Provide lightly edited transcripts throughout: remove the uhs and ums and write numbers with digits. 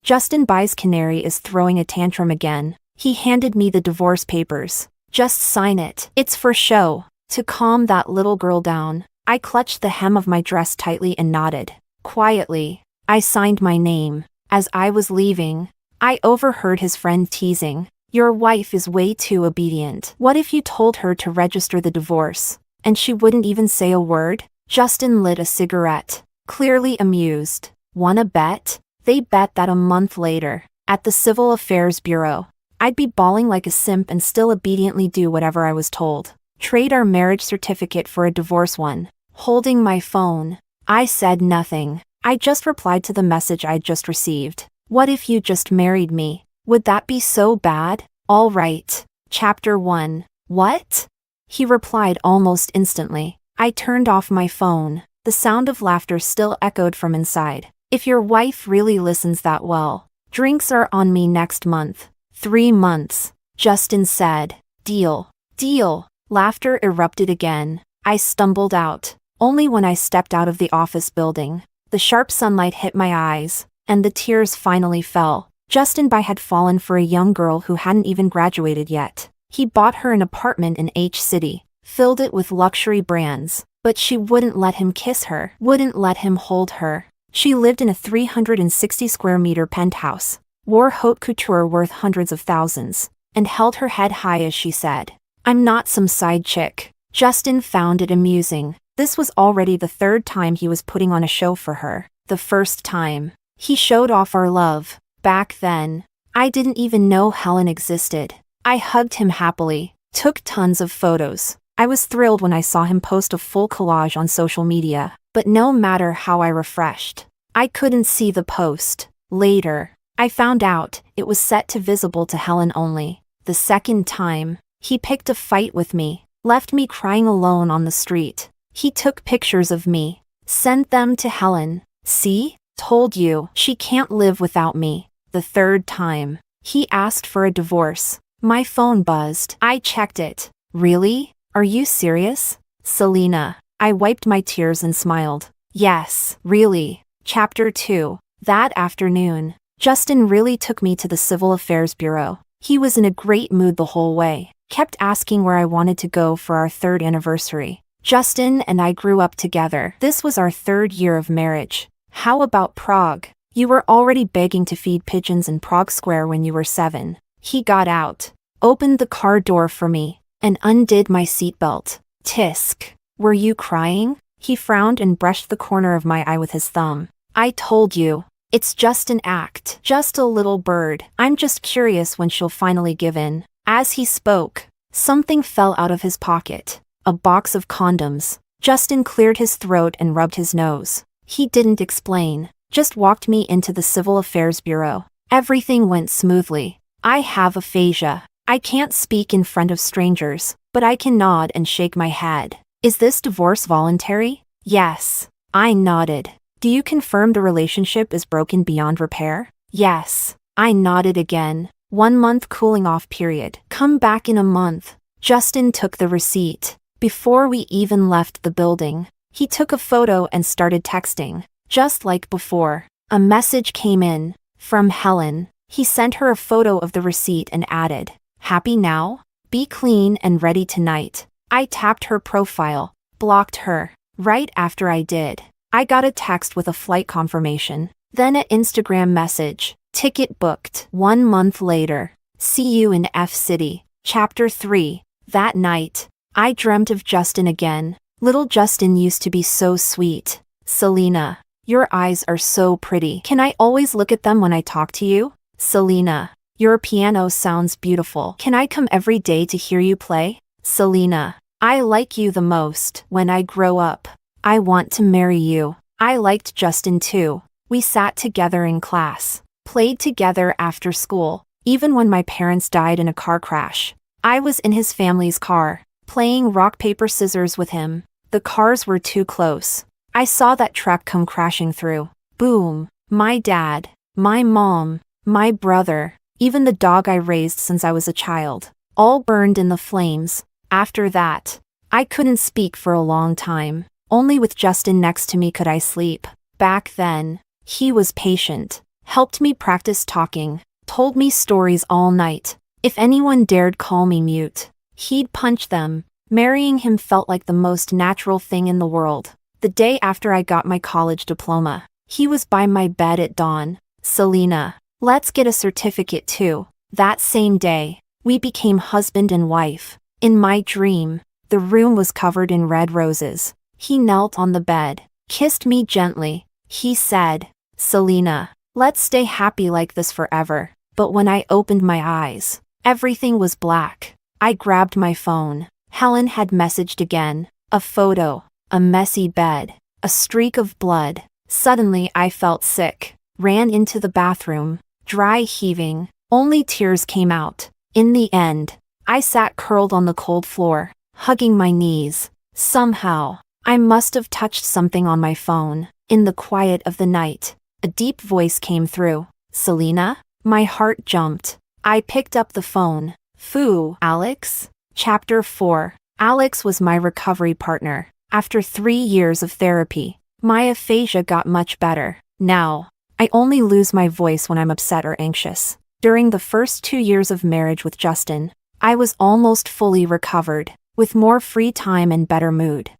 Justin Bai's canary is throwing a tantrum again. He handed me the divorce papers. Just sign it. It's for show. To calm that little girl down, I clutched the hem of my dress tightly and nodded. Quietly, I signed my name. As I was leaving, I overheard his friend teasing, "Your wife is way too obedient. What if you told her to register the divorce, and she wouldn't even say a word?" Justin lit a cigarette, clearly amused. "Wanna bet?" They bet that a month later, at the Civil Affairs Bureau, I'd be bawling like a simp and still obediently do whatever I was told. Trade our marriage certificate for a divorce one. Holding my phone, I said nothing. I just replied to the message I'd just received. "What if you just married me? Would that be so bad?" "All right." Chapter 1. "What?" He replied almost instantly. I turned off my phone. The sound of laughter still echoed from inside. "If your wife really listens that well, drinks are on me next month." 3 months, Justin said. "Deal." "Deal." Laughter erupted again. I stumbled out. Only when I stepped out of the office building. The sharp sunlight hit my eyes, and the tears finally fell. Justin Bai had fallen for a young girl who hadn't even graduated yet. He bought her an apartment in H City, filled it with luxury brands, but she wouldn't let him kiss her, wouldn't let him hold her. She lived in a 360 square meter penthouse, wore haute couture worth hundreds of thousands, and held her head high as she said, "I'm not some side chick." Justin found it amusing. This was already the 3rd time he was putting on a show for her. The first time, he showed off our love. Back then, I didn't even know Helen existed. I hugged him happily, took tons of photos. I was thrilled when I saw him post a full collage on social media, but no matter how I refreshed, I couldn't see the post. Later, I found out it was set to visible to Helen only. The second time, he picked a fight with me, left me crying alone on the street. He took pictures of me, sent them to Helen. "See? Told you, she can't live without me." The third time, he asked for a divorce. My phone buzzed. I checked it. "Really? Are you serious?" "Selena." I wiped my tears and smiled. "Yes, really." Chapter 2. That afternoon, Justin really took me to the Civil Affairs Bureau. He was in a great mood the whole way, kept asking where I wanted to go for our 3rd anniversary. Justin and I grew up together. This was our 3rd year of marriage. "How about Prague? You were already begging to feed pigeons in Prague Square when you were 7. He got out, opened the car door for me, and undid my seatbelt. "Tisk. Were you crying?" He frowned and brushed the corner of my eye with his thumb. "I told you. It's just an act. Just a little bird. I'm just curious when she'll finally give in." As he spoke, something fell out of his pocket. A box of condoms. Justin cleared his throat and rubbed his nose. He didn't explain, just walked me into the Civil Affairs Bureau. Everything went smoothly. I have aphasia. I can't speak in front of strangers, but I can nod and shake my head. "Is this divorce voluntary?" "Yes." I nodded. "Do you confirm the relationship is broken beyond repair?" "Yes." I nodded again. 1 month cooling off period. Come back in a month. Justin took the receipt. Before we even left the building, he took a photo and started texting. Just like before, a message came in, from Helen. He sent her a photo of the receipt and added, "Happy now? Be clean and ready tonight." I tapped her profile, blocked her. Right after I did, I got a text with a flight confirmation, then an Instagram message, "Ticket booked." 1 month later, see you in F City. Chapter 3. That night, I dreamt of Justin again. Little Justin used to be so sweet. "Selena, your eyes are so pretty. Can I always look at them when I talk to you?" "Selena, your piano sounds beautiful. Can I come every day to hear you play?" "Selena, I like you the most. When I grow up, I want to marry you." I liked Justin too. We sat together in class, played together after school, even when my parents died in a car crash. I was in his family's car, playing rock paper scissors with him. The cars were too close. I saw that truck come crashing through. Boom. My dad, my mom, my brother, even the dog I raised since I was a child, all burned in the flames. After that, I couldn't speak for a long time. Only with Justin next to me could I sleep. Back then, he was patient, helped me practice talking, told me stories all night. If anyone dared call me mute, he'd punch them. Marrying him felt like the most natural thing in the world. The day after I got my college diploma, he was by my bed at dawn. Selena, let's get a certificate too. That same day, we became husband and wife. In my dream, the room was covered in red roses. He knelt on the bed, kissed me gently. He said, Selena, let's stay happy like this forever. But when I opened my eyes, everything was black. I grabbed my phone. Helen had messaged again. A photo, a messy bed, a streak of blood. Suddenly I felt sick, ran into the bathroom, dry heaving. Only tears came out. In the end, I sat curled on the cold floor, hugging my knees. Somehow, I must have touched something on my phone. In the quiet of the night, a deep voice came through. Selena? My heart jumped. I picked up the phone. Phew, Alex? Chapter 4. Alex was my recovery partner. After 3 years of therapy, my aphasia got much better. Now, I only lose my voice when I'm upset or anxious. During the first 2 years of marriage with Justin, I was almost fully recovered, with more free time and better mood.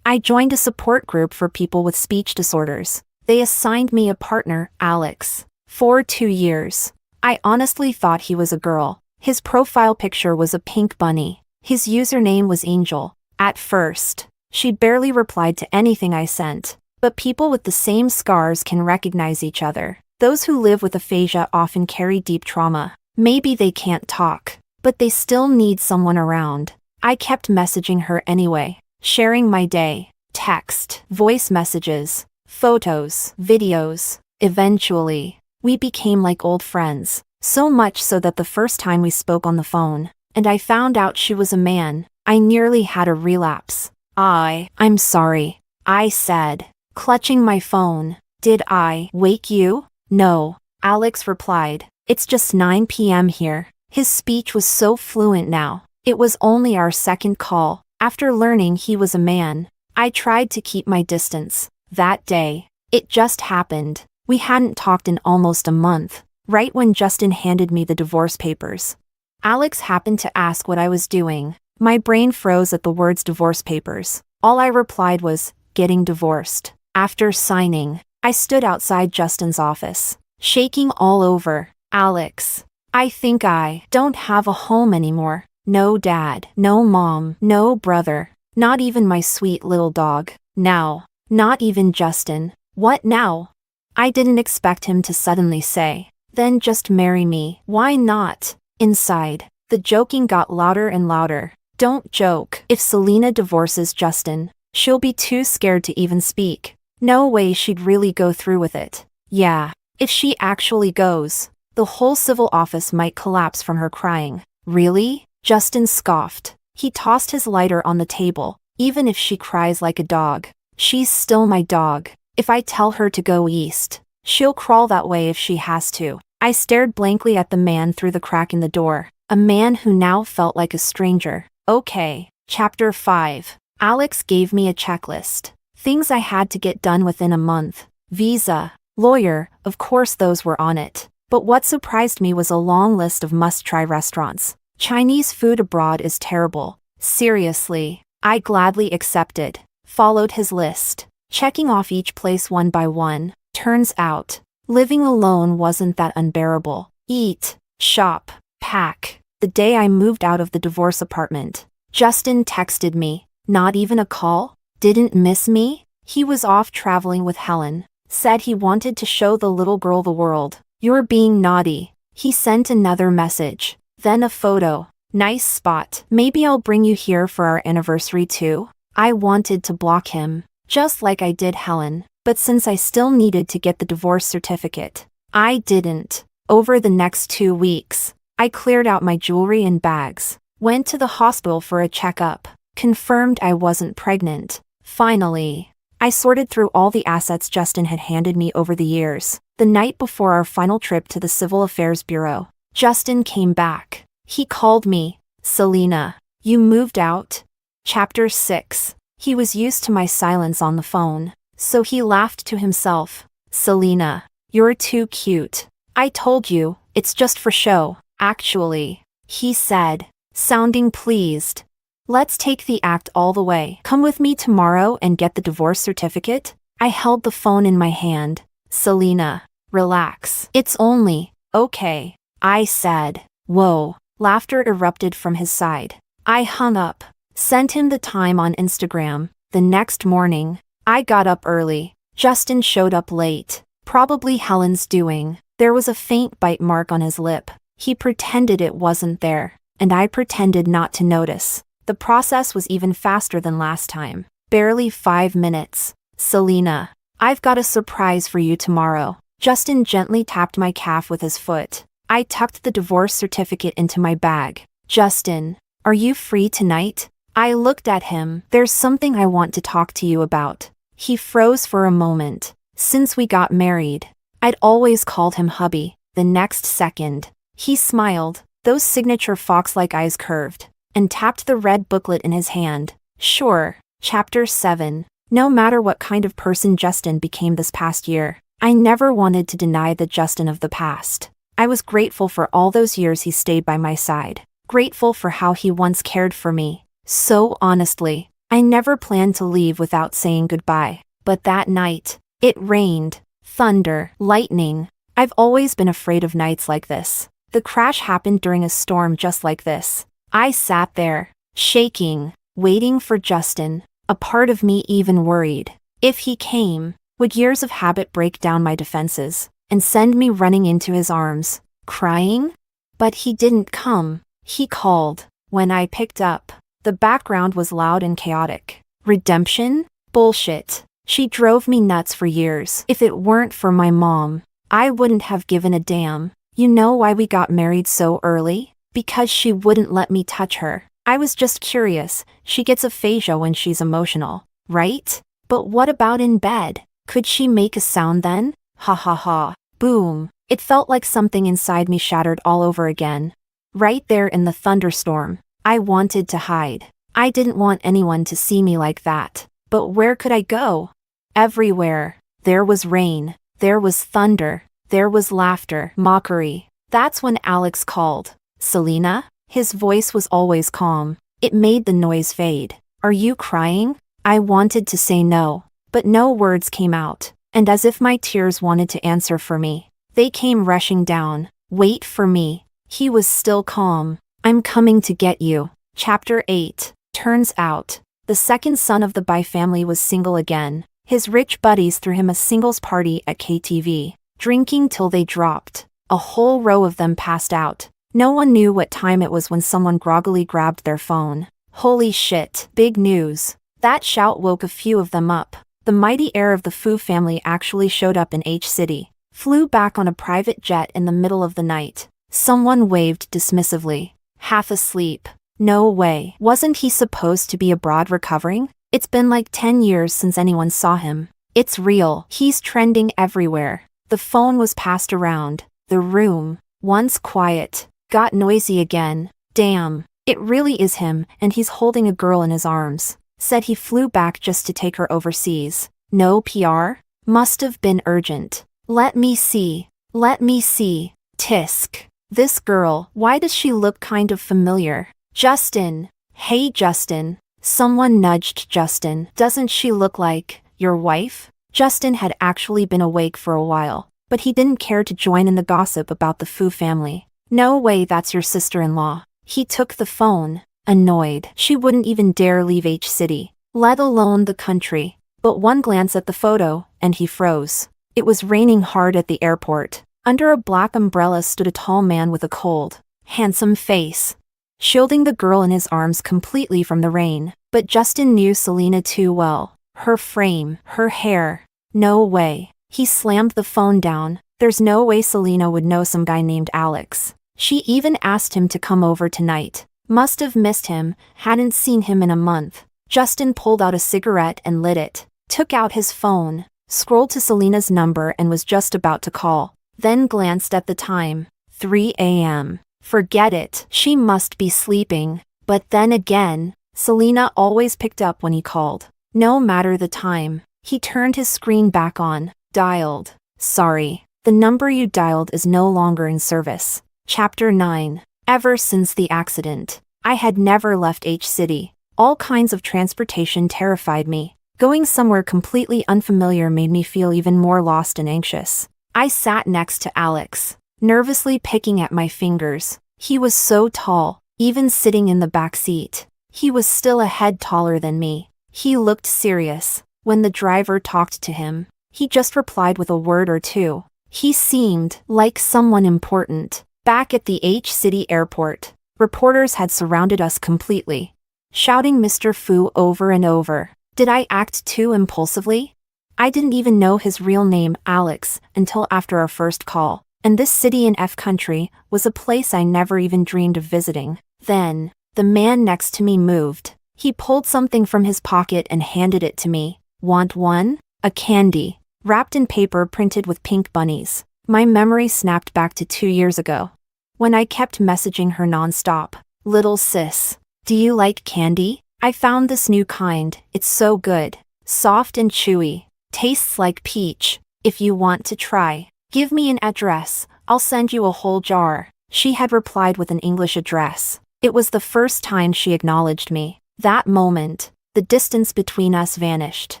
I joined a support group for people with speech disorders. They assigned me a partner, Alex. For 2 years, I honestly thought he was a girl. His profile picture was a pink bunny. His username was Angel. At first, she barely replied to anything I sent. But people with the same scars can recognize each other. Those who live with aphasia often carry deep trauma. Maybe they can't talk, but they still need someone around. I kept messaging her anyway, sharing my day, text, voice messages, photos, videos. Eventually, we became like old friends, so much so that the first time we spoke on the phone, and I found out she was a man, I nearly had a relapse. I'm sorry, I said, clutching my phone. Did I wake you? No, Alex replied. It's just 9 p.m. here. His speech was so fluent now. It was only our second call. After learning he was a man, I tried to keep my distance. That day, it just happened. We hadn't talked in almost a month, right when Justin handed me the divorce papers. Alex happened to ask what I was doing. My brain froze at the words divorce papers. All I replied was, getting divorced. After signing, I stood outside Justin's office, shaking all over. Alex, I think I don't have a home anymore. No dad, no mom, no brother, not even my sweet little dog. Now, not even Justin. What now? I didn't expect him to suddenly say, then just marry me. Why not? Inside, the joking got louder and louder. Don't joke. If Selena divorces Justin, she'll be too scared to even speak. No way she'd really go through with it. Yeah, if she actually goes, the whole civil office might collapse from her crying. Really? Justin scoffed. He tossed his lighter on the table. Even if she cries like a dog, she's still my dog. If I tell her to go east, she'll crawl that way if she has to. I stared blankly at the man through the crack in the door, a man who now felt like a stranger. Okay, Chapter 5. Alex gave me a checklist. Things I had to get done within a month. Visa, lawyer, of course those were on it. But what surprised me was a long list of must-try restaurants. Chinese food abroad is terrible. Seriously, I gladly accepted. Followed his list, checking off each place one by one. Turns out, living alone wasn't that unbearable. Eat, shop, pack. The day I moved out of the divorce apartment, Justin texted me. Not even a call? Didn't miss me? He was off traveling with Helen. Said he wanted to show the little girl the world. You're being naughty. He sent another message. Then a photo. Nice spot. Maybe I'll bring you here for our anniversary too. I wanted to block him, just like I did Helen, but since I still needed to get the divorce certificate, I didn't. Over the next 2 weeks, I cleared out my jewelry and bags, went to the hospital for a checkup, confirmed I wasn't pregnant. Finally, I sorted through all the assets Justin had handed me over the years. The night before our final trip to the Civil Affairs Bureau, Justin came back. He called me. Selena, you moved out? Chapter 6. He was used to my silence on the phone, so he laughed to himself. Selena, You're too cute. I told you, it's just for show, actually, he said, sounding pleased. Let's take the act all the way. Come with me tomorrow and get the divorce certificate? I held the phone in my hand. Selena, relax. It's only, okay, I said. Whoa, laughter erupted from his side. I hung up, sent him the time on Instagram. The next morning, I got up early. Justin showed up late. Probably Helen's doing. There was a faint bite mark on his lip. He pretended it wasn't there, and I pretended not to notice. The process was even faster than last time. Barely 5 minutes. Selena, I've got a surprise for you tomorrow. Justin gently tapped my calf with his foot. I tucked the divorce certificate into my bag. Justin, are you free tonight? I looked at him. There's something I want to talk to you about. He froze for a moment. Since we got married, I'd always called him hubby. The next second, he smiled, those signature fox-like eyes curved, and tapped the red booklet in his hand. Sure. Chapter 7. No matter what kind of person Justin became this past year, I never wanted to deny the Justin of the past. I was grateful for all those years he stayed by my side. Grateful for how he once cared for me. So honestly, I never planned to leave without saying goodbye. But that night, it rained, thunder, lightning. I've always been afraid of nights like this. The crash happened during a storm just like this. I sat there, shaking, waiting for Justin. A part of me even worried. If he came, would years of habit break down my defenses and send me running into his arms, crying? But he didn't come. He called. When I picked up, the background was loud and chaotic. Redemption? Bullshit. She drove me nuts for years. If it weren't for my mom, I wouldn't have given a damn. You know why we got married so early? Because she wouldn't let me touch her. I was just curious. She gets aphasia when she's emotional, right? But what about in bed? Could she make a sound then? Ha ha ha. Boom. It felt like something inside me shattered all over again. Right there in the thunderstorm, I wanted to hide. I didn't want anyone to see me like that. But where could I go? Everywhere. There was rain. There was thunder. There was laughter, mockery. That's when Alex called. Selena? His voice was always calm. It made the noise fade. Are you crying? I wanted to say no, but no words came out, and as if my tears wanted to answer for me, they came rushing down. Wait for me. He was still calm. I'm coming to get you. Chapter 8. Turns out, the second son of the Bai family was single again. His rich buddies threw him a singles party at KTV, drinking till they dropped. A whole row of them passed out. No one knew what time it was when someone groggily grabbed their phone. Holy shit, big news. That shout woke a few of them up. The mighty heir of the Fu family actually showed up in H-City. Flew back on a private jet in the middle of the night. Someone waved dismissively. Half asleep. No way. Wasn't he supposed to be abroad recovering? It's been like 10 years since anyone saw him. It's real. He's trending everywhere. The phone was passed around. The room, once quiet, got noisy again. Damn, it really is him, and he's holding a girl in his arms. Said he flew back just to take her overseas. No PR? Must have been urgent. Let me see. Let me see. Tisk. This girl, why does she look kind of familiar? Justin. Hey Justin. Someone nudged Justin. Doesn't she look like your wife? Justin had actually been awake for a while, but he didn't care to join in the gossip about the Fu family. No way, that's your sister-in-law. He took the phone, annoyed. She wouldn't even dare leave H-City, let alone the country. But one glance at the photo, and he froze. It was raining hard at the airport. Under a black umbrella stood a tall man with a cold, handsome face, shielding the girl in his arms completely from the rain. But Justin knew Selena too well. Her frame, her hair. No way. He slammed the phone down. There's no way Selena would know some guy named Alex. She even asked him to come over tonight. Must have missed him, hadn't seen him in a month. Justin pulled out a cigarette and lit it, took out his phone, scrolled to Selena's number and was just about to call. Then glanced at the time. 3 a.m. Forget it. She must be sleeping. But then again, Selena always picked up when he called. No matter the time. He turned his screen back on, dialed. Sorry. The number you dialed is no longer in service. Chapter 9. Ever since the accident, I had never left H-City. All kinds of transportation terrified me. Going somewhere completely unfamiliar made me feel even more lost and anxious. I sat next to Alex, nervously picking at my fingers. He was so tall, even sitting in the back seat. He was still a head taller than me. He looked serious. When the driver talked to him, he just replied with a word or two. He seemed like someone important. Back at the H-City airport, reporters had surrounded us completely, shouting Mr. Fu over and over. Did I act too impulsively? I didn't even know his real name, Alex, until after our first call. And this city in F country was a place I never even dreamed of visiting. Then, the man next to me moved. He pulled something from his pocket and handed it to me. Want one? A candy, wrapped in paper printed with pink bunnies. My memory snapped back to 2 years ago, when I kept messaging her nonstop. Little sis, do you like candy? I found this new kind. It's so good. Soft and chewy. Tastes like peach. If you want to try, give me an address. I'll send you a whole jar. She had replied with an English address. It was the first time she acknowledged me. That moment, the distance between us vanished.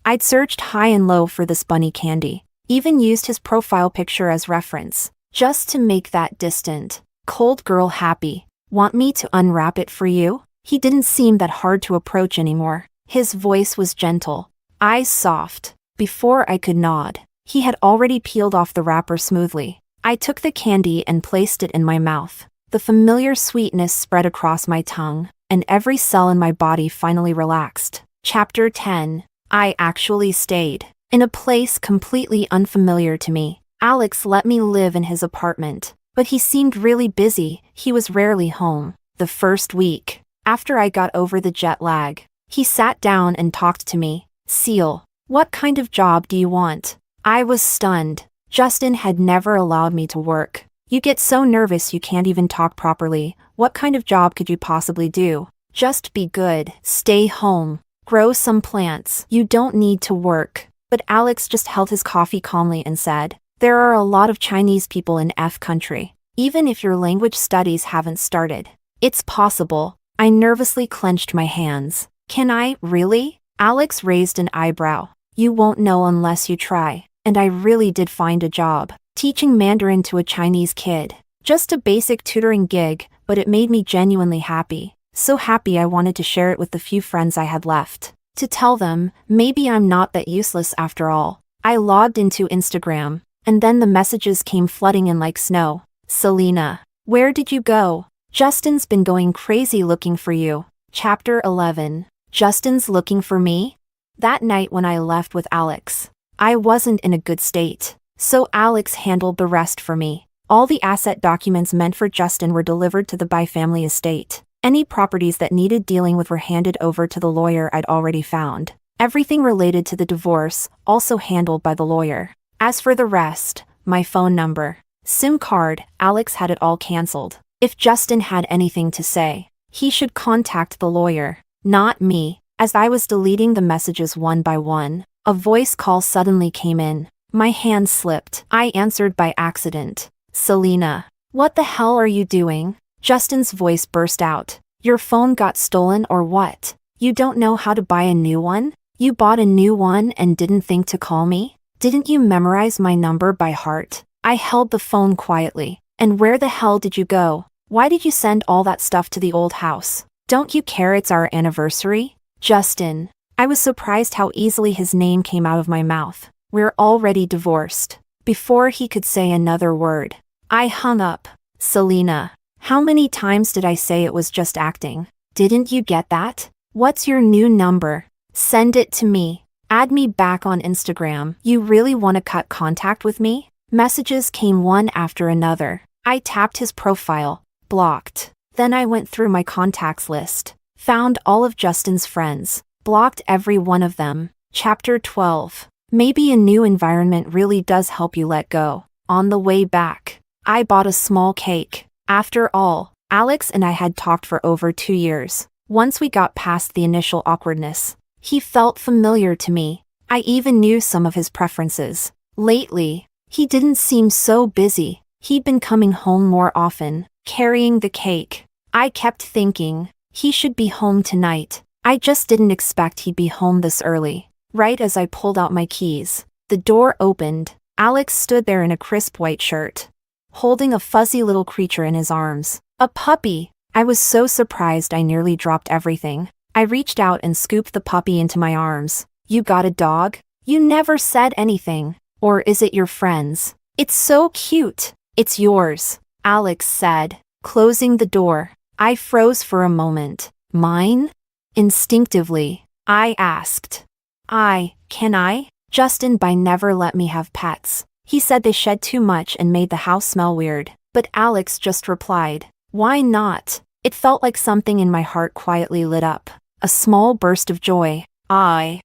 I'd searched high and low for this bunny candy, even used his profile picture as reference, just to make that distant, cold girl happy. Want me to unwrap it for you? He didn't seem that hard to approach anymore. His voice was gentle, eyes soft. Before I could nod, he had already peeled off the wrapper smoothly. I took the candy and placed it in my mouth. The familiar sweetness spread across my tongue, and every cell in my body finally relaxed. Chapter 10. I actually stayed in a place completely unfamiliar to me. Alex let me live in his apartment, but he seemed really busy. He was rarely home. The first week, after I got over the jet lag, he sat down and talked to me. Seal, what kind of job do you want? I was stunned. Justin had never allowed me to work. You get so nervous you can't even talk properly. What kind of job could you possibly do? Just be good. Stay home. Grow some plants. You don't need to work. But Alex just held his coffee calmly and said, there are a lot of Chinese people in F country. Even if your language studies haven't started, it's possible. I nervously clenched my hands. Can I, really? Alex raised an eyebrow. You won't know unless you try. And I really did find a job, teaching Mandarin to a Chinese kid. Just a basic tutoring gig, but it made me genuinely happy. So happy I wanted to share it with the few friends I had left. To tell them, maybe I'm not that useless after all. I logged into Instagram, and then the messages came flooding in like snow. Selena, where did you go? Justin's been going crazy looking for you. Chapter 11. Justin's looking for me? That night when I left with Alex, I wasn't in a good state, so Alex handled the rest for me. All the asset documents meant for Justin were delivered to the Bai family estate. Any properties that needed dealing with were handed over to the lawyer I'd already found. Everything related to the divorce, also handled by the lawyer. As for the rest, my phone number, SIM card, Alex had it all cancelled. If Justin had anything to say, he should contact the lawyer, not me. As I was deleting the messages one by one, a voice call suddenly came in. My hand slipped. I answered by accident. Selena, what the hell are you doing? Justin's voice burst out. Your phone got stolen or what? You don't know how to buy a new one? You bought a new one and didn't think to call me? Didn't you memorize my number by heart? I held the phone quietly. And where the hell did you go? Why did you send all that stuff to the old house? Don't you care it's our anniversary? Justin. I was surprised how easily his name came out of my mouth. We're already divorced. Before he could say another word, I hung up. Selena, how many times did I say it was just acting? Didn't you get that? What's your new number? Send it to me. Add me back on Instagram. You really want to cut contact with me? Messages came one after another. I tapped his profile. Blocked. Then I went through my contacts list. Found all of Justin's friends. Blocked every one of them. Chapter 12. Maybe a new environment really does help you let go. On the way back, I bought a small cake. After all, Alex and I had talked for over 2 years. Once we got past the initial awkwardness, he felt familiar to me. I even knew some of his preferences. Lately, He didn't seem so busy. He'd been coming home more often, carrying the cake. I kept thinking, he should be home tonight. I just didn't expect he'd be home this early. Right as I pulled out my keys, the door opened. Alex stood there in a crisp white shirt, holding a fuzzy little creature in his arms. A puppy! I was so surprised I nearly dropped everything. I reached out and scooped the puppy into my arms. You got a dog? You never said anything. Or is it your friend's? It's so cute. It's yours, Alex said, closing the door. I froze for a moment. Mine? Instinctively, I asked. Can I? Justin never let me have pets. He said they shed too much and made the house smell weird. But Alex just replied, why not? It felt like something in my heart quietly lit up. A small burst of joy. I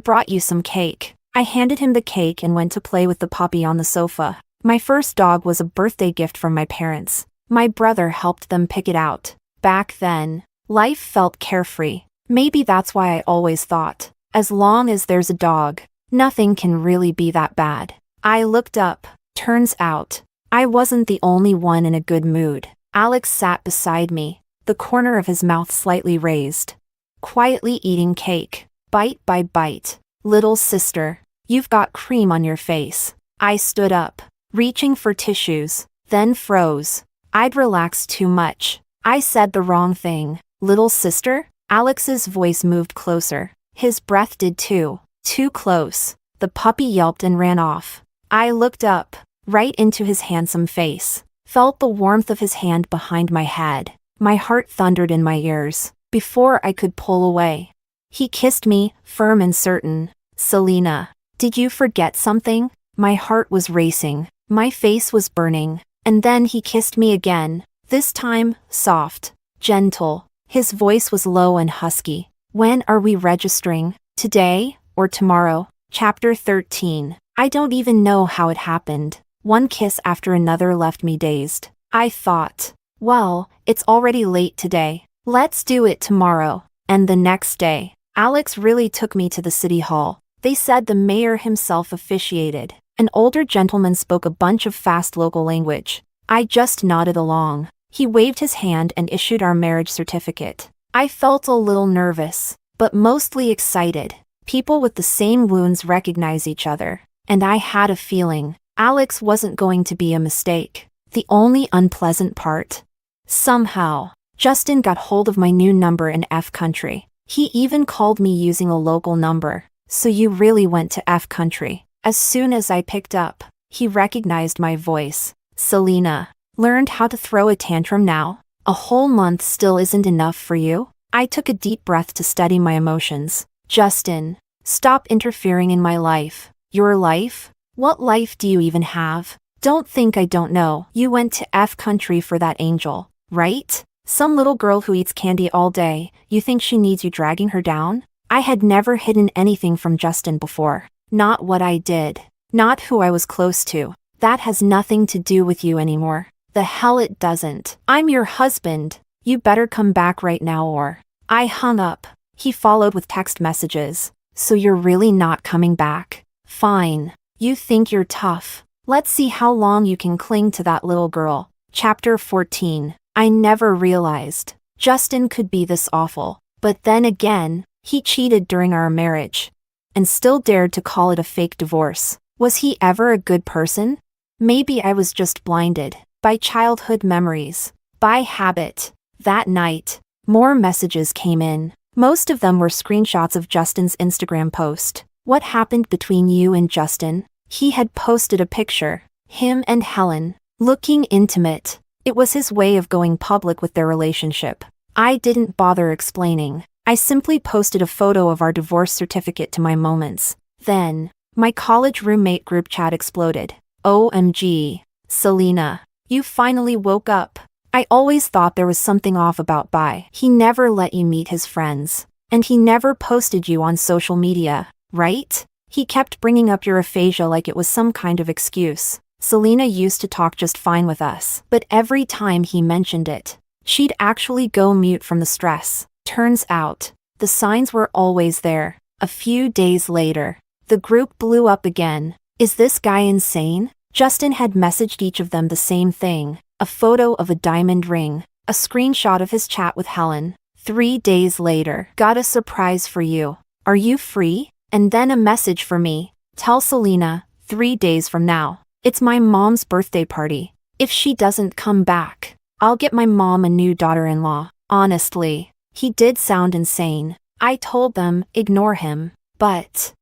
brought you some cake. I handed him the cake and went to play with the puppy on the sofa. My first dog was a birthday gift from my parents. My brother helped them pick it out. Back then, life felt carefree. Maybe that's why I always thought, as long as there's a dog, nothing can really be that bad. I looked up. Turns out, I wasn't the only one in a good mood. Alex sat beside me, the corner of his mouth slightly raised, quietly eating cake, bite by bite. Little sister, you've got cream on your face. I stood up, reaching for tissues, then froze. I'd relaxed too much. I said the wrong thing. Little sister? Alex's voice moved closer. His breath did too. Too close. The puppy yelped and ran off. I looked up, right into his handsome face, felt the warmth of his hand behind my head. My heart thundered in my ears, before I could pull away. He kissed me, firm and certain. Selena, did you forget something? My heart was racing. My face was burning. And then he kissed me again, this time, soft, gentle. His voice was low and husky. When are we registering? Today, or tomorrow? Chapter 13. I don't even know how it happened. One kiss after another left me dazed. I thought, well, it's already late today. Let's do it tomorrow. And the next day, Alex really took me to the city hall. They said the mayor himself officiated. An older gentleman spoke a bunch of fast local language. I just nodded along. He waved his hand and issued our marriage certificate. I felt a little nervous, but mostly excited. People with the same wounds recognize each other. And I had a feeling Alex wasn't going to be a mistake. The only unpleasant part. Somehow, Justin got hold of my new number in F country. He even called me using a local number. So you really went to F country. As soon as I picked up, he recognized my voice. Selena, learned how to throw a tantrum now? A whole month still isn't enough for you? I took a deep breath to steady my emotions. Justin, stop interfering in my life. Your life? What life do you even have? Don't think I don't know. You went to F country for that angel, right? Some little girl who eats candy all day. You think she needs you dragging her down? I had never hidden anything from Justin before. Not what I did. Not who I was close to. That has nothing to do with you anymore. The hell it doesn't. I'm your husband. You better come back right now or... I hung up. He followed with text messages. So you're really not coming back? Fine. You think you're tough. Let's see how long you can cling to that little girl. Chapter 14. I never realized Justin could be this awful. But then again, he cheated during our marriage. And still dared to call it a fake divorce. Was he ever a good person? Maybe I was just blinded by childhood memories, by habit. That night, more messages came in. Most of them were screenshots of Justin's Instagram post. What happened between you and Justin? He had posted a picture, him and Helen, looking intimate. It was his way of going public with their relationship. I didn't bother explaining. I simply posted a photo of our divorce certificate to my moments. Then, my college roommate group chat exploded. OMG. Selena, you finally woke up. I always thought there was something off about Bai. He never let you meet his friends. And he never posted you on social media, right? He kept bringing up your aphasia like it was some kind of excuse. Selena used to talk just fine with us. But every time he mentioned it, she'd actually go mute from the stress. Turns out, the signs were always there. A few days later, the group blew up again. Is this guy insane? Justin had messaged each of them the same thing, a photo of a diamond ring, a screenshot of his chat with Helen. 3 days later, got a surprise for you. Are you free? And then a message for me. Tell Selena, 3 days from now. It's my mom's birthday party. If she doesn't come back, I'll get my mom a new daughter-in-law. Honestly, he did sound insane. I told them, ignore him. But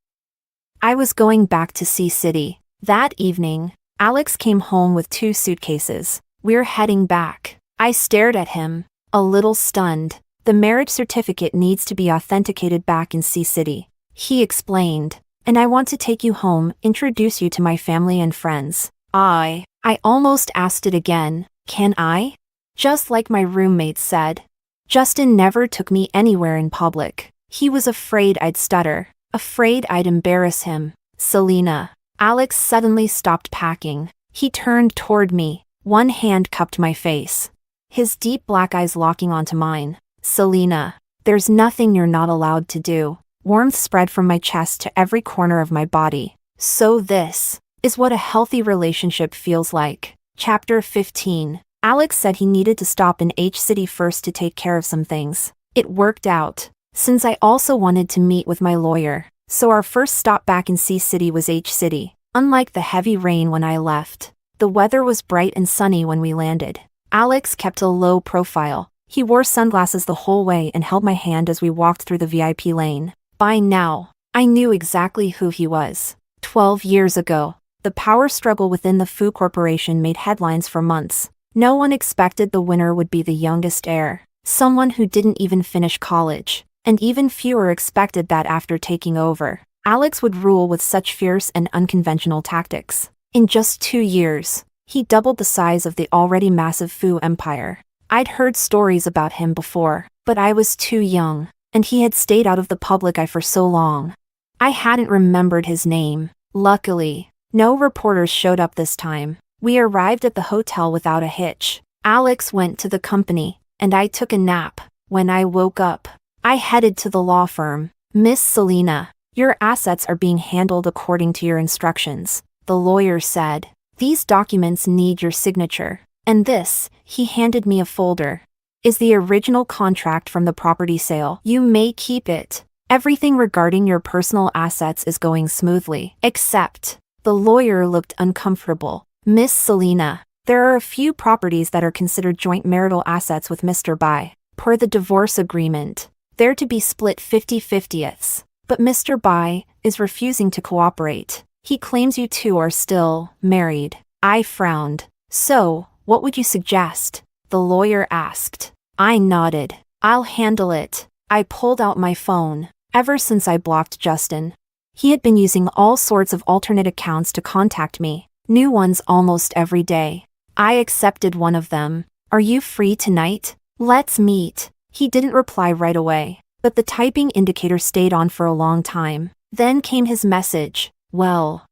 I was going back to Sea City. That evening, Alex came home with 2 suitcases. We're heading back. I stared at him, a little stunned. The marriage certificate needs to be authenticated back in Sea City. He explained. And I want to take you home, introduce you to my family and friends. I almost asked it again. Can I? Just like my roommate said. Justin never took me anywhere in public. He was afraid I'd stutter, afraid I'd embarrass him. Selena. Alex suddenly stopped packing. He turned toward me. One hand cupped my face. His deep black eyes locking onto mine. Selena. There's nothing you're not allowed to do. Warmth spread from my chest to every corner of my body. So this is what a healthy relationship feels like. Chapter 15. Alex said he needed to stop in H City first to take care of some things. It worked out, since I also wanted to meet with my lawyer. So our first stop back in Sea City was H City. Unlike the heavy rain when I left, the weather was bright and sunny when we landed. Alex kept a low profile. He wore sunglasses the whole way and held my hand as we walked through the VIP lane. By now, I knew exactly who he was. 12 years ago, the power struggle within the Fu Corporation made headlines for months. No one expected the winner would be the youngest heir, someone who didn't even finish college, and even fewer expected that after taking over, Alex would rule with such fierce and unconventional tactics. In just 2 years, he doubled the size of the already massive Fu empire. I'd heard stories about him before, but I was too young, and he had stayed out of the public eye for so long. I hadn't remembered his name. Luckily, no reporters showed up this time. We arrived at the hotel without a hitch. Alex went to the company, and I took a nap. When I woke up, I headed to the law firm. Miss Selena, your assets are being handled according to your instructions, the lawyer said. These documents need your signature. And this, he handed me a folder, is the original contract from the property sale. You may keep it. Everything regarding your personal assets is going smoothly. Except, the lawyer looked uncomfortable. Miss Selena, there are a few properties that are considered joint marital assets with Mr. Bai. Per the divorce agreement, they're to be split 50-50ths. But Mr. Bai is refusing to cooperate. He claims you two are still married. I frowned. So, what would you suggest? The lawyer asked. I nodded. I'll handle it. I pulled out my phone. Ever since I blocked Justin, he had been using all sorts of alternate accounts to contact me. New ones almost every day. I accepted one of them. Are you free tonight? Let's meet. He didn't reply right away, but the typing indicator stayed on for a long time. Then came his message. Well,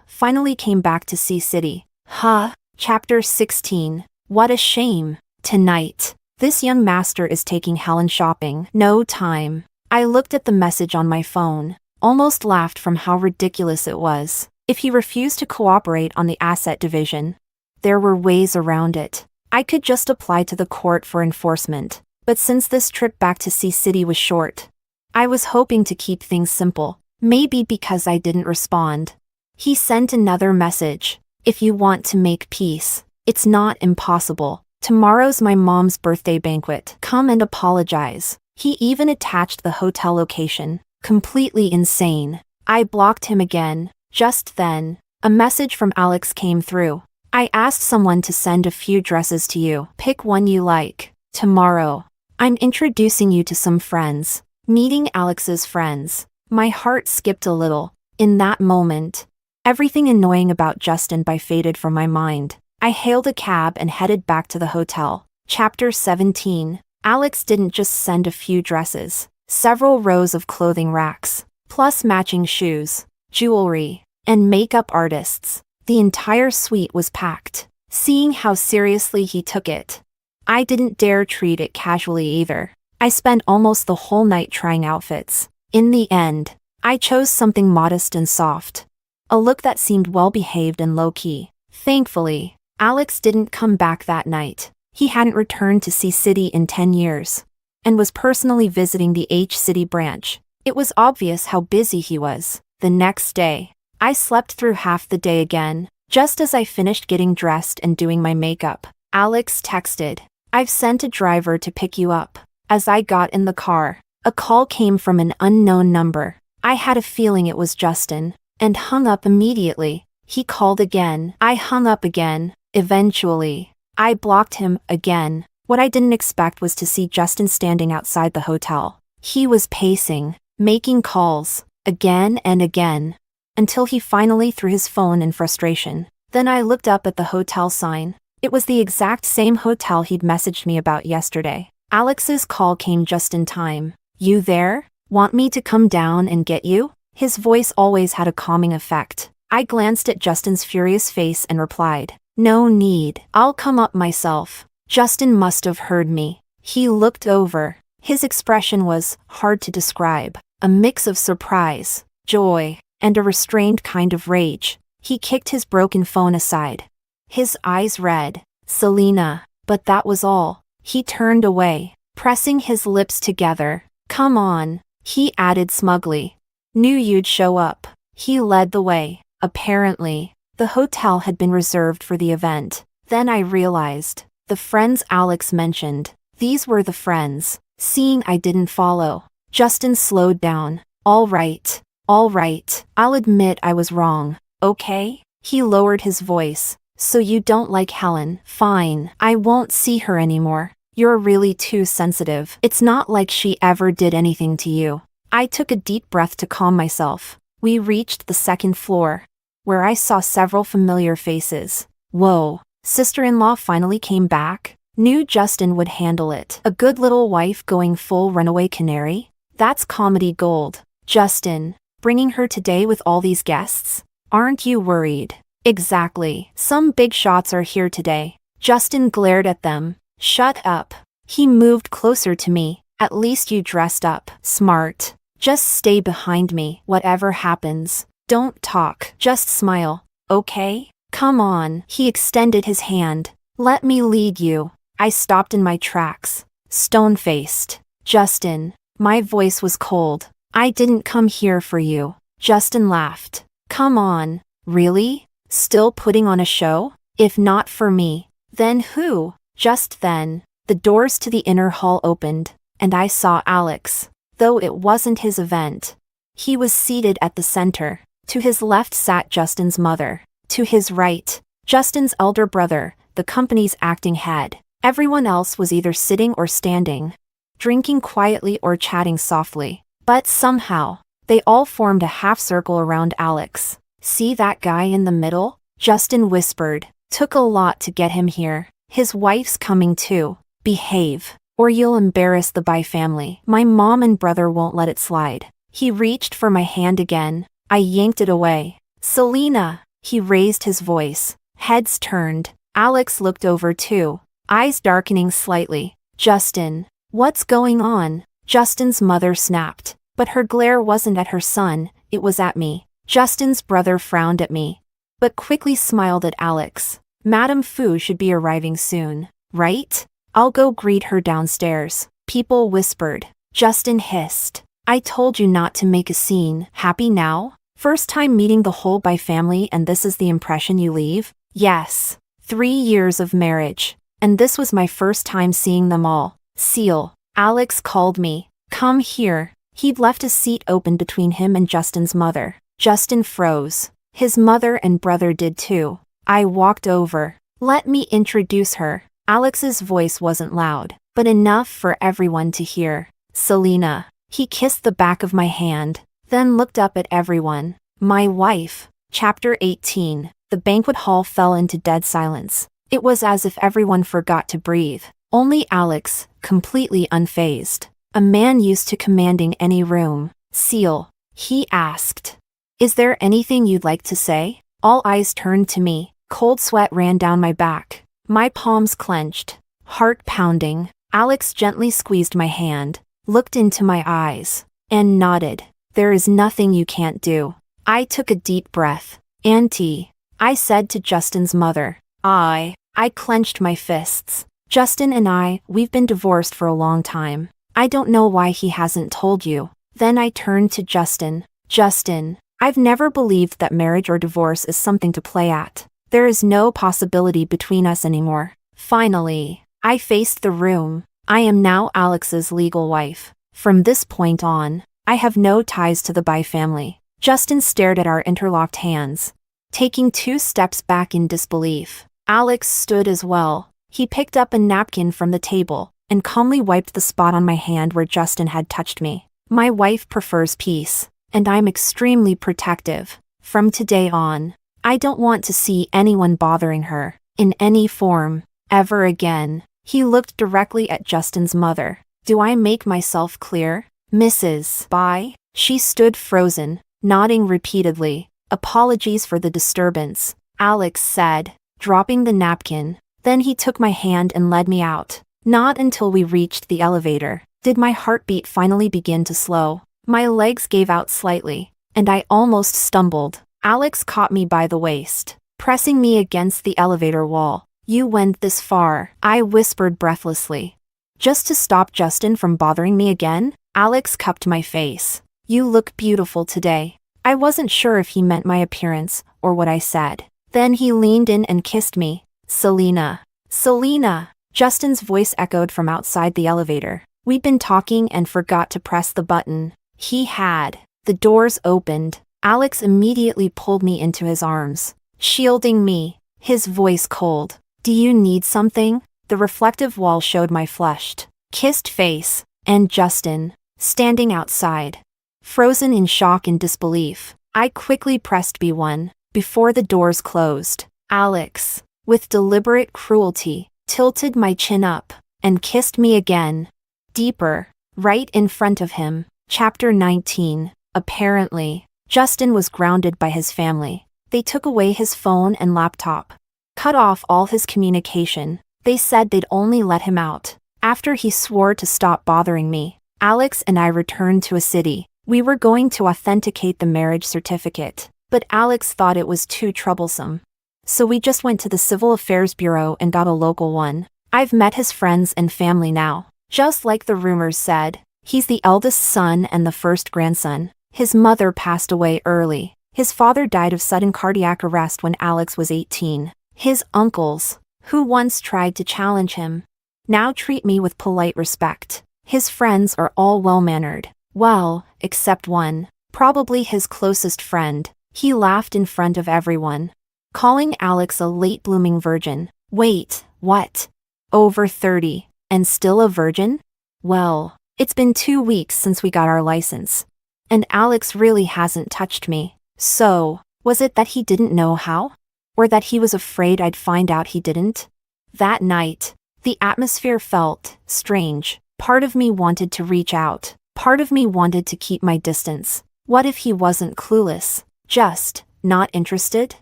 finally came back to Sea City. Huh? Chapter 16. What a shame. Tonight, this young master is taking Helen shopping. No time. I looked at the message on my phone, almost laughed from how ridiculous it was. If he refused to cooperate on the asset division, there were ways around it. I could just apply to the court for enforcement. But since this trip back to Sea City was short, I was hoping to keep things simple. Maybe because I didn't respond. He sent another message. If you want to make peace, it's not impossible. Tomorrow's my mom's birthday banquet. Come and apologize. He even attached the hotel location. Completely insane. I blocked him again. Just then, a message from Alex came through. I asked someone to send a few dresses to you. Pick one you like. Tomorrow, I'm introducing you to some friends. Meeting Alex's friends. My heart skipped a little. In that moment, everything annoying about Justin faded from my mind. I hailed a cab and headed back to the hotel. Chapter 17. Alex didn't just send a few dresses. Several rows of clothing racks, plus matching shoes, jewelry, and makeup artists. The entire suite was packed. Seeing how seriously he took it, I didn't dare treat it casually either. I spent almost the whole night trying outfits. In the end, I chose something modest and soft. a look that seemed well-behaved and low-key. Thankfully, Alex didn't come back that night. He hadn't returned to C-City in 10 years, and was personally visiting the H-City branch. It was obvious how busy he was. The next day, I slept through half the day again. Just as I finished getting dressed and doing my makeup, Alex texted, "I've sent a driver to pick you up." As I got in the car, a call came from an unknown number. I had a feeling it was Justin, and hung up immediately. He called again. I hung up again. Eventually, I blocked him again. What I didn't expect was to see Justin standing outside the hotel. He was pacing, making calls, again and again, until he finally threw his phone in frustration. Then I looked up at the hotel sign. It was the exact same hotel he'd messaged me about yesterday. Alex's call came just in time. "You there? Want me to come down and get you?" His voice always had a calming effect. I glanced at Justin's furious face and replied, "No need. I'll come up myself." Justin must have heard me. He looked over. His expression was hard to describe, a mix of surprise, joy, and a restrained kind of rage. He kicked his broken phone aside. His eyes read, "Selena," but that was all. He turned away, pressing his lips together. "Come on," he added smugly. "Knew you'd show up." He led the way. Apparently, the hotel had been reserved for the event. Then I realized, the friends Alex mentioned, these were the friends. Seeing I didn't follow, Justin slowed down. All right, I'll admit I was wrong, okay?" He lowered his voice. "So you don't like Helen? Fine, I won't see her anymore. You're really too sensitive. It's not like she ever did anything to you." I took a deep breath to calm myself. We reached the second floor, where I saw several familiar faces. Whoa, sister-in-law finally came back? Knew Justin would handle it. A good little wife going full runaway canary? That's comedy gold. Justin, bringing her today with all these guests? Aren't you worried? Exactly. Some big shots are here today. Justin glared at them. Shut up. He moved closer to me. At least you dressed up. Smart. Just stay behind me. Whatever happens, don't talk. Just smile. Okay? Come on. He extended his hand. Let me lead you. I stopped in my tracks, stone-faced. Justin. My voice was cold. I didn't come here for you. Justin laughed. Come on. Really? Still putting on a show? If not for me, then who? Just then, the doors to the inner hall opened, and I saw Alex. Though it wasn't his event. He was seated at the center. To his left sat Justin's mother. To his right, Justin's elder brother, the company's acting head. Everyone else was either sitting or standing, drinking quietly or chatting softly. But somehow, they all formed a half circle around Alex. See that guy in the middle? Justin whispered. Took a lot to get him here. His wife's coming too. Behave, or you'll embarrass the Bai family. My mom and brother won't let it slide. He reached for my hand again. I yanked it away. Selena! He raised his voice. Heads turned. Alex looked over too, eyes darkening slightly. Justin, what's going on? Justin's mother snapped. But her glare wasn't at her son, it was at me. Justin's brother frowned at me, but quickly smiled at Alex. Madame Fu should be arriving soon, right? I'll go greet her downstairs. People whispered. Justin hissed. I told you not to make a scene. Happy now? First time meeting the whole Bai family and this is the impression you leave? Yes. 3 years of marriage. And this was my first time seeing them all. Seal. Alex called me. Come here. He'd left a seat open between him and Justin's mother. Justin froze. His mother and brother did too. I walked over. Let me introduce her. Alex's voice wasn't loud, but enough for everyone to hear. Selena. He kissed the back of my hand, then looked up at everyone. My wife. Chapter 18. The banquet hall fell into dead silence. It was as if everyone forgot to breathe. Only Alex, completely unfazed. A man used to commanding any room. Seal. He asked. Is there anything you'd like to say? All eyes turned to me. Cold sweat ran down my back. My palms clenched. Heart pounding. Alex gently squeezed my hand, looked into my eyes, and nodded. There is nothing you can't do. I took a deep breath. Auntie, I said to Justin's mother. I clenched my fists. Justin and we've been divorced for a long time. I don't know why he hasn't told you. Then I turned to Justin. Justin, I've never believed that marriage or divorce is something to play at. There is no possibility between us anymore. Finally, I faced the room. I am now Alex's legal wife. From this point on, I have no ties to the Bai family. Justin stared at our interlocked hands, taking 2 steps back in disbelief. Alex stood as well. He picked up a napkin from the table and calmly wiped the spot on my hand where Justin had touched me. My wife prefers peace, and I'm extremely protective. From today on, I don't want to see anyone bothering her, in any form, ever again. He looked directly at Justin's mother. Do I make myself clear? Mrs. Bai? She stood frozen, nodding repeatedly. Apologies for the disturbance, Alex said, dropping the napkin. Then he took my hand and led me out. Not until we reached the elevator did my heartbeat finally begin to slow. My legs gave out slightly, and I almost stumbled. Alex caught me by the waist, pressing me against the elevator wall. You went this far, I whispered breathlessly. Just to stop Justin from bothering me again? Alex cupped my face. You look beautiful today. I wasn't sure if he meant my appearance or what I said. Then he leaned in and kissed me. Selena. Selena. Justin's voice echoed from outside the elevator. We'd been talking and forgot to press the button. He had. The doors opened. Alex immediately pulled me into his arms, shielding me, his voice cold. Do you need something? The reflective wall showed my flushed, kissed face, and Justin, standing outside. Frozen in shock and disbelief, I quickly pressed B1, before the doors closed. Alex, with deliberate cruelty, tilted my chin up, and kissed me again. Deeper, right in front of him. Chapter 19. Apparently, Justin was grounded by his family. They took away his phone and laptop, cut off all his communication. They said they'd only let him out after he swore to stop bothering me. Alex and I returned to a city. We were going to authenticate the marriage certificate, but Alex thought it was too troublesome. So we just went to the Civil Affairs Bureau and got a local one. I've met his friends and family now. Just like the rumors said, he's the eldest son and the first grandson. His mother passed away early. His father died of sudden cardiac arrest when Alex was 18. His uncles, who once tried to challenge him, now treat me with polite respect. His friends are all well-mannered. Well, except one, probably his closest friend. He laughed in front of everyone, calling Alex a late-blooming virgin. Wait, what? Over 30, and still a virgin? Well, it's been 2 weeks since we got our license, and Alex really hasn't touched me. So, was it that he didn't know how? Or that he was afraid I'd find out he didn't? That night, the atmosphere felt strange. Part of me wanted to reach out. Part of me wanted to keep my distance. What if he wasn't clueless? Just not interested?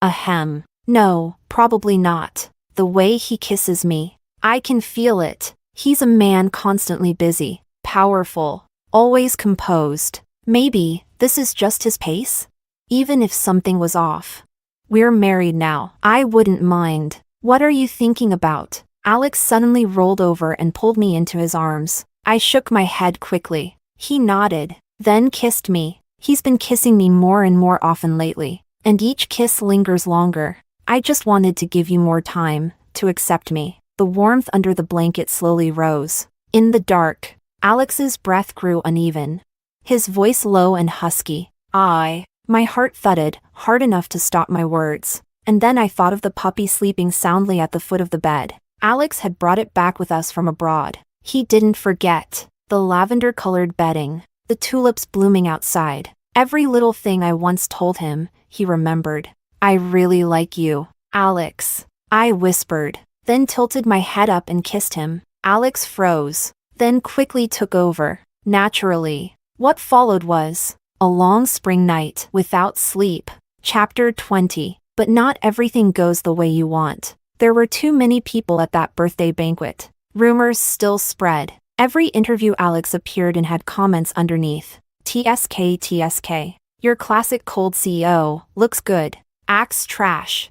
Ahem. No, probably not. The way he kisses me, I can feel it. He's a man constantly busy, powerful, always composed. Maybe this is just his pace? Even if something was off. We're married now. I wouldn't mind. What are you thinking about? Alex suddenly rolled over and pulled me into his arms. I shook my head quickly. He nodded, then kissed me. He's been kissing me more and more often lately, and each kiss lingers longer. I just wanted to give you more time to accept me. The warmth under the blanket slowly rose. In the dark, Alex's breath grew uneven, his voice low and husky. My heart thudded, hard enough to stop my words. And then I thought of the puppy sleeping soundly at the foot of the bed. Alex had brought it back with us from abroad. He didn't forget. The lavender-colored bedding, the tulips blooming outside. Every little thing I once told him, he remembered. I really like you, Alex, I whispered, then tilted my head up and kissed him. Alex froze, then quickly took over. Naturally, what followed was a long spring night without sleep. Chapter 20. But not everything goes the way you want. There were too many people at that birthday banquet. Rumors still spread. Every interview Alex appeared in had comments underneath. TSK TSK. Your classic cold CEO, looks good, acts trash.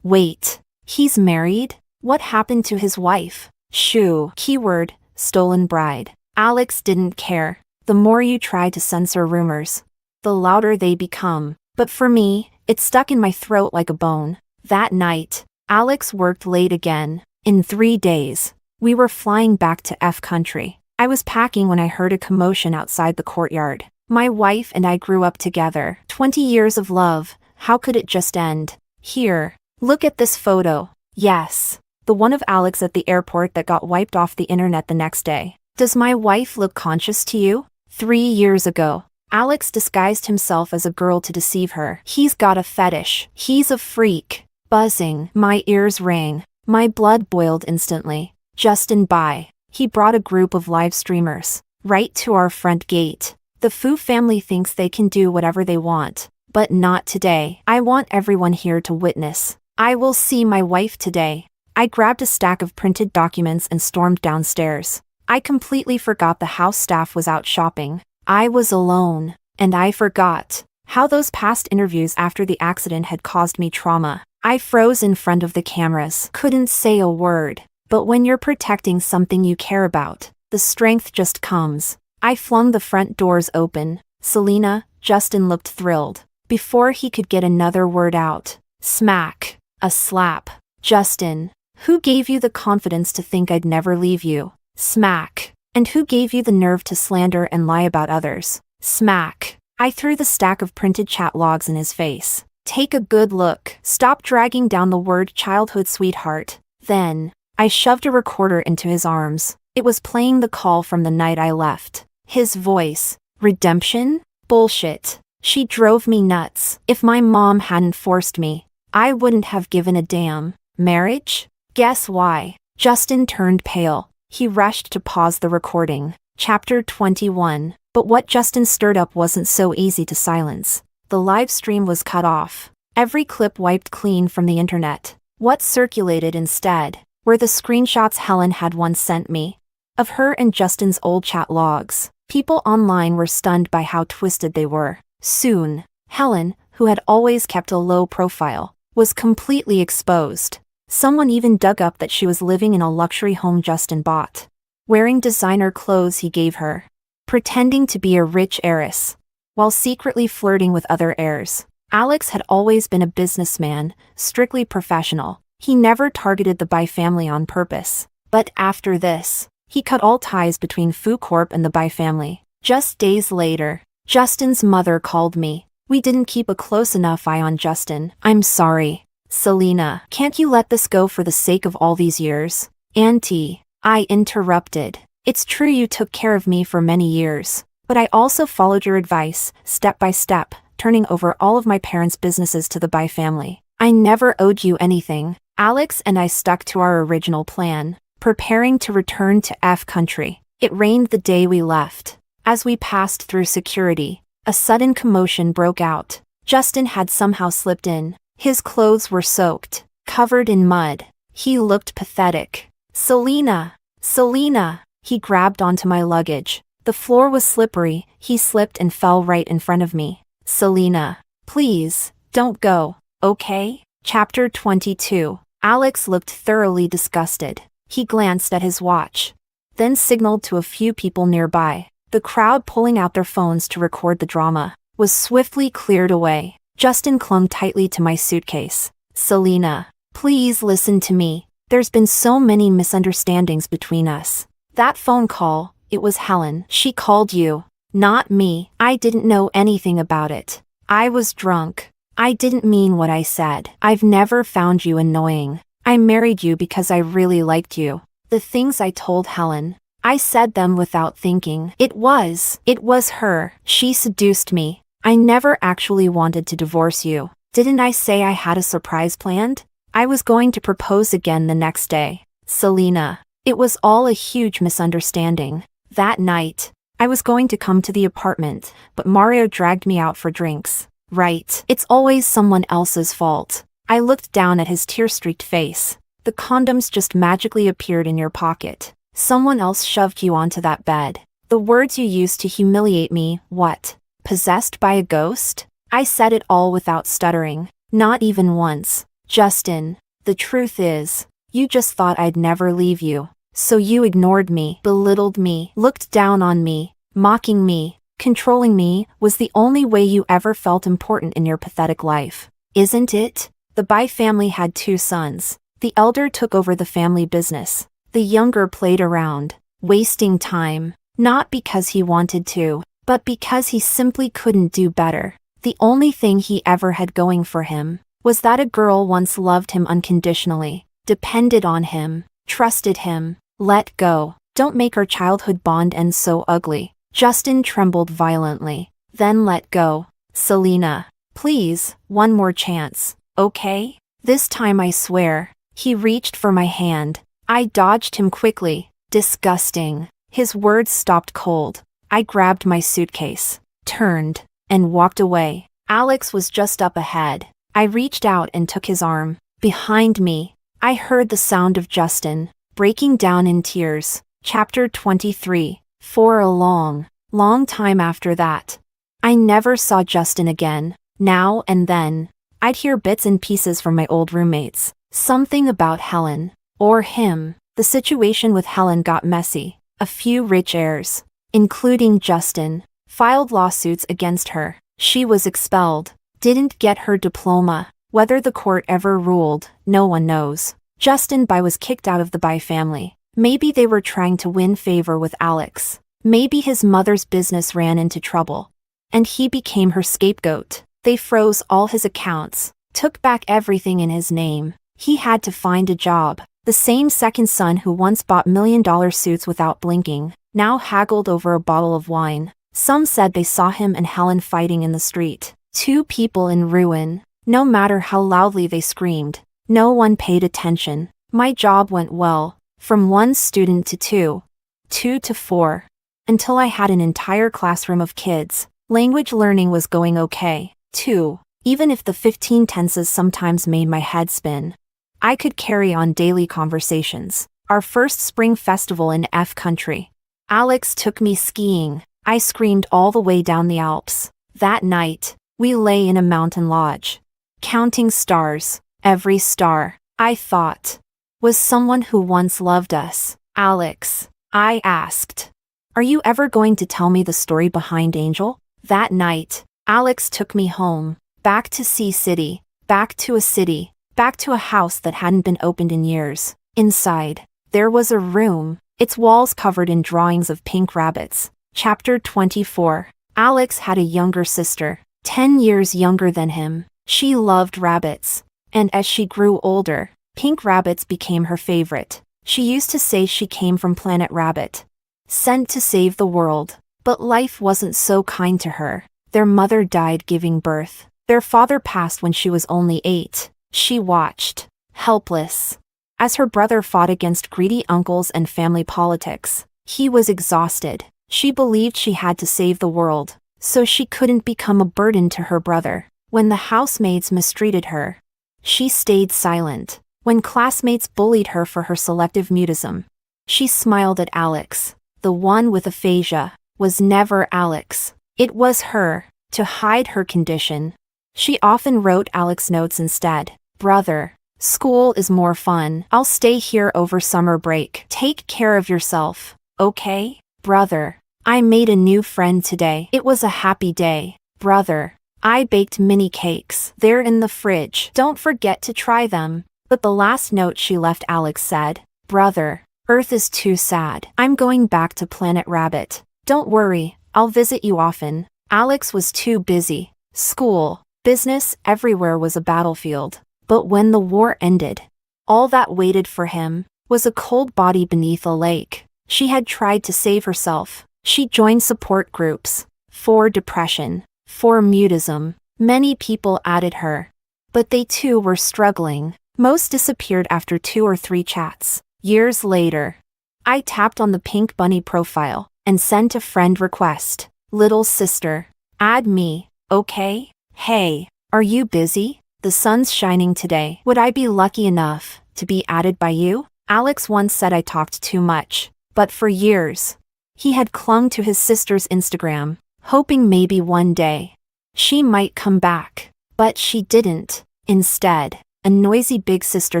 Wait, he's married? What happened to his wife? Shoo. Keyword, stolen bride. Alex didn't care. The more you try to censor rumors, the louder they become. But for me, it stuck in my throat like a bone. That night, Alex worked late again. In 3 days, we were flying back to F country. I was packing when I heard a commotion outside the courtyard. My wife and I grew up together. 20 years of love, how could it just end? Here, look at this photo. Yes, the one of Alex at the airport that got wiped off the internet the next day. Does my wife look conscious to you? 3 years ago, Alex disguised himself as a girl to deceive her. He's got a fetish. He's a freak. Buzzing. My ears rang. My blood boiled instantly. Justin Bye. He brought a group of live streamers right to our front gate. The Fu family thinks they can do whatever they want, but not today. I want everyone here to witness. I will see my wife today. I grabbed a stack of printed documents and stormed downstairs. I completely forgot the house staff was out shopping. I was alone, and I forgot how those past interviews after the accident had caused me trauma. I froze in front of the cameras, couldn't say a word. But when you're protecting something you care about, the strength just comes. I flung the front doors open. Selena, Justin looked thrilled. Before he could get another word out, smack, a slap. Justin, who gave you the confidence to think I'd never leave you? Smack. And who gave you the nerve to slander and lie about others? Smack. I threw the stack of printed chat logs in his face. Take a good look. Stop dragging down the word childhood sweetheart. Then, I shoved a recorder into his arms. It was playing the call from the night I left. His voice. Redemption? Bullshit. She drove me nuts. If my mom hadn't forced me, I wouldn't have given a damn. Marriage? Guess why? Justin turned pale. He rushed to pause the recording. Chapter 21. But what Justin stirred up wasn't so easy to silence. The live stream was cut off. Every clip wiped clean from the internet. What circulated instead were the screenshots Helen had once sent me of her and Justin's old chat logs. People online were stunned by how twisted they were. Soon, Helen, who had always kept a low profile, was completely exposed. Someone even dug up that she was living in a luxury home Justin bought, wearing designer clothes he gave her, pretending to be a rich heiress, while secretly flirting with other heirs. Alex had always been a businessman, strictly professional. He never targeted the Bye family on purpose. But after this, he cut all ties between Fu Corp and the Bye family. Just days later, Justin's mother called me. We didn't keep a close enough eye on Justin. I'm sorry. Selena, can't you let this go for the sake of all these years? Auntie, I interrupted. It's true you took care of me for many years, but I also followed your advice, step by step, turning over all of my parents' businesses to the Bye family. I never owed you anything. Alex and I stuck to our original plan, preparing to return to F country. It rained the day we left. As we passed through security, a sudden commotion broke out. Justin had somehow slipped in. His clothes were soaked, covered in mud. He looked pathetic. Selena! Selena! He grabbed onto my luggage. The floor was slippery. He slipped and fell right in front of me. Selena, please, don't go, okay? Chapter 22. Alex looked thoroughly disgusted. He glanced at his watch, then signaled to a few people nearby. The crowd, pulling out their phones to record the drama, was swiftly cleared away. Justin clung tightly to my suitcase. Selena, please listen to me. There's been so many misunderstandings between us. That phone call, it was Helen. She called you, not me. I didn't know anything about it. I was drunk. I didn't mean what I said. I've never found you annoying. I married you because I really liked you. The things I told Helen, I said them without thinking. It was her. She seduced me. I never actually wanted to divorce you. Didn't I say I had a surprise planned? I was going to propose again the next day. Selena, it was all a huge misunderstanding. That night, I was going to come to the apartment, but Mario dragged me out for drinks. Right. It's always someone else's fault. I looked down at his tear-streaked face. The condoms just magically appeared in your pocket. Someone else shoved you onto that bed. The words you used to humiliate me, what? Possessed by a ghost? I said it all without stuttering. Not even once. Justin, the truth is, you just thought I'd never leave you. So you ignored me, belittled me, looked down on me, mocking me, controlling me was the only way you ever felt important in your pathetic life. Isn't it? The Bai family had 2 sons. The elder took over the family business. The younger played around, wasting time, not because he wanted to, but because he simply couldn't do better. The only thing he ever had going for him was that a girl once loved him unconditionally, depended on him, trusted him. Let go. Don't make our childhood bond end so ugly. Justin trembled violently. Then let go. Selena, please, one more chance, okay? This time I swear. He reached for my hand. I dodged him quickly. Disgusting. His words stopped cold. I grabbed my suitcase, turned, and walked away. Alex was just up ahead. I reached out and took his arm. Behind me, I heard the sound of Justin, breaking down in tears. Chapter 23. For a long, long time after that, I never saw Justin again. Now and then, I'd hear bits and pieces from my old roommates. Something about Helen, or him. The situation with Helen got messy. A few rich heirs, including Justin, filed lawsuits against her. She was expelled, didn't get her diploma. Whether the court ever ruled, no one knows. Justin Bai was kicked out of the Bai family. Maybe they were trying to win favor with Alex. Maybe his mother's business ran into trouble, and he became her scapegoat. They froze all his accounts, took back everything in his name. He had to find a job. The same second son who once bought $1 million suits without blinking, now haggled over a bottle of wine. Some said they saw him and Helen fighting in the street. 2 people in ruin. No matter how loudly they screamed, no one paid attention. My job went well, from 1 student to 2, 2 to 4, until I had an entire classroom of kids. Language learning was going okay, too, even if the 15 tenses sometimes made my head spin. I could carry on daily conversations. Our first spring festival in F country. Alex took me skiing. I screamed all the way down the Alps. That night, we lay in a mountain lodge, counting stars. Every star, I thought, was someone who once loved us. Alex, I asked, are you ever going to tell me the story behind Angel? That night, Alex took me home, back to Sea City, back to a city, back to a house that hadn't been opened in years. Inside, there was a room, its walls covered in drawings of pink rabbits. Chapter 24. Alex had a younger sister, 10 years younger than him. She loved rabbits, and as she grew older, pink rabbits became her favorite. She used to say she came from Planet Rabbit, sent to save the world. But life wasn't so kind to her. Their mother died giving birth. Their father passed when she was only 8. She watched, helpless, as her brother fought against greedy uncles and family politics. He was exhausted. She believed she had to save the world, so she couldn't become a burden to her brother. When the housemaids mistreated her, she stayed silent. When classmates bullied her for her selective mutism, she smiled at Alex. The one with aphasia was never Alex. It was her, to hide her condition. She often wrote Alex notes instead. Brother, school is more fun. I'll stay here over summer break. Take care of yourself, okay? Brother, I made a new friend today. It was a happy day. Brother, I baked mini cakes. They're in the fridge. Don't forget to try them. But the last note she left Alex said, Brother, Earth is too sad. I'm going back to Planet Rabbit. Don't worry, I'll visit you often. Alex was too busy. School, business, everywhere was a battlefield. But when the war ended, all that waited for him was a cold body beneath a lake. She had tried to save herself. She joined support groups for depression, for mutism. Many people added her, but they too were struggling. Most disappeared after 2 or 3 chats. Years later, I tapped on the Pink Bunny profile and sent a friend request. Little sister, add me, okay? Hey, are you busy? The sun's shining today. Would I be lucky enough to be added by you? Alex once said I talked too much, but for years, he had clung to his sister's Instagram, hoping maybe one day she might come back. But she didn't. Instead, a noisy big sister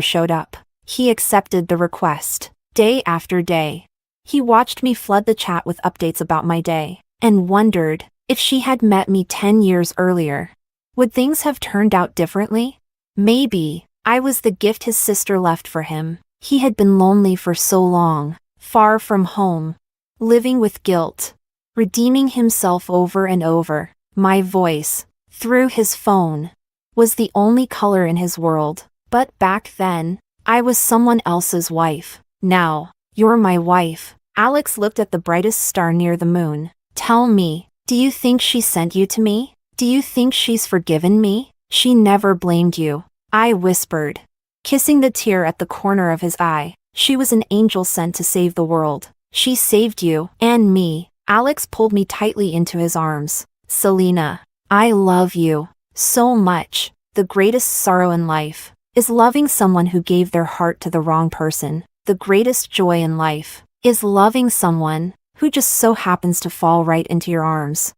showed up. He accepted the request. Day after day, he watched me flood the chat with updates about my day, and wondered, if she had met me 10 years earlier, would things have turned out differently? Maybe. I was the gift his sister left for him. He had been lonely for so long, far from home, living with guilt, redeeming himself over and over. My voice, through his phone, was the only color in his world. But back then, I was someone else's wife. Now, you're my wife. Alex looked at the brightest star near the moon. Tell me, do you think she sent you to me? Do you think she's forgiven me? She never blamed you, I whispered, kissing the tear at the corner of his eye. She was an angel sent to save the world. She saved you, and me. Alex pulled me tightly into his arms. Selena, I love you so much. The greatest sorrow in life is loving someone who gave their heart to the wrong person. The greatest joy in life is loving someone who just so happens to fall right into your arms.